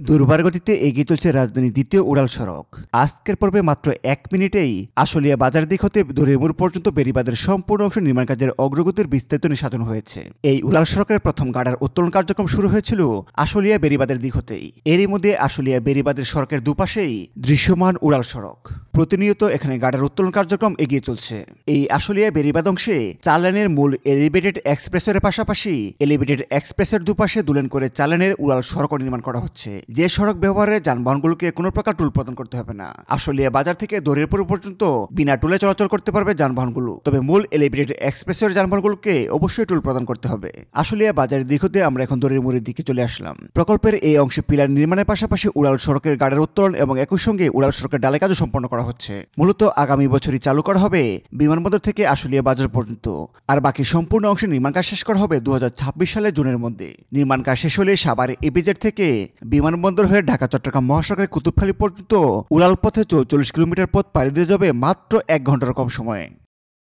দুর্বার গতিতে এগিয়ে চলছে রাজধানীর দ্বিতীয় উড়াল সড়ক। আজকের পর্বে মাত্র 1 মিনিটেই আশুলিয়া বাজার দিক হতে দরিয়ামুড় পর্যন্ত বেড়িবাঁধের সম্পূর্ণ অংশ নির্মাণ কাজের অগ্রগতির বিস্তারিত নিয়ে সাজানো হয়েছে। এই উড়াল সড়কের প্রথম গাড়ার উত্তোলন কার্যক্রম শুরু হয়েছিল আশুলিয়া বেড়িবাঁধের দিক হতেই। এরই মধ্যে আশুলিয়া বেড়িবাঁধের সড়কের দুপাশেই দৃশ্যমান উড়াল সড়ক। প্রতিনিয়ত এখানে গাড়ার উত্তোলন কার্যক্রম এগিয়ে চলছে। এই আশুলিয়া বেড়িবাঁধ অংশে 4 লেনের মূল এলিভেটেড এক্সপ্রেসের পাশাপাশি এলিভেটেড এক্সপ্রেসের দুপাশে 2 লেন করে 4 লেনের উড়াল সড়ক নির্মাণ করা হচ্ছে, যে সড়ক ব্যবহারে যানবাহনগুলোকে কোনো প্রকার টুল প্রদান করতে হবে না। আশুলিয়া বাজার থেকে দরিয়াপুর পর্যন্ত বিনা টুলে চলাচল করতে পারবে যানবাহনগুলো, তবে মূল এলিভেটেড এক্সপ্রেসের যানবাহনগুলোকে অবশ্যই টুল প্রদান করতে হবে। আশুলিয়া বাজারের দিক হতে আমরা এখন দরিয়ামুড়ের দিকে চলে আসলাম। প্রকল্পের এই অংশে পিলার নির্মাণের পাশাপাশি উড়াল সড়কের গাড়ার উত্তোলন এবং একই সঙ্গে উড়াল সড়কের ডালাই কাজও সম্পন্ন করা হচ্ছে। মূলত আগামী বছরই চালু করা হবে বিমানবন্দর থেকে আশুলিয়া বাজার পর্যন্ত, আর বাকি সম্পূর্ণ অংশে নির্মাণ কাজ শেষ করা হবে 2026 সালের জুনের মধ্যে। নির্মাণ কাজ শেষ হলে সাভার ইপিজেড থেকে বিমানবন্দর হয়ে ঢাকা চট্টগ্রাম মহাসড়কের কুতুবখালী পর্যন্ত উড়াল পথে 44 কিলোমিটার পথ পাড়ি দিয়ে যাবে মাত্র 1 ঘন্টার কম সময়ে।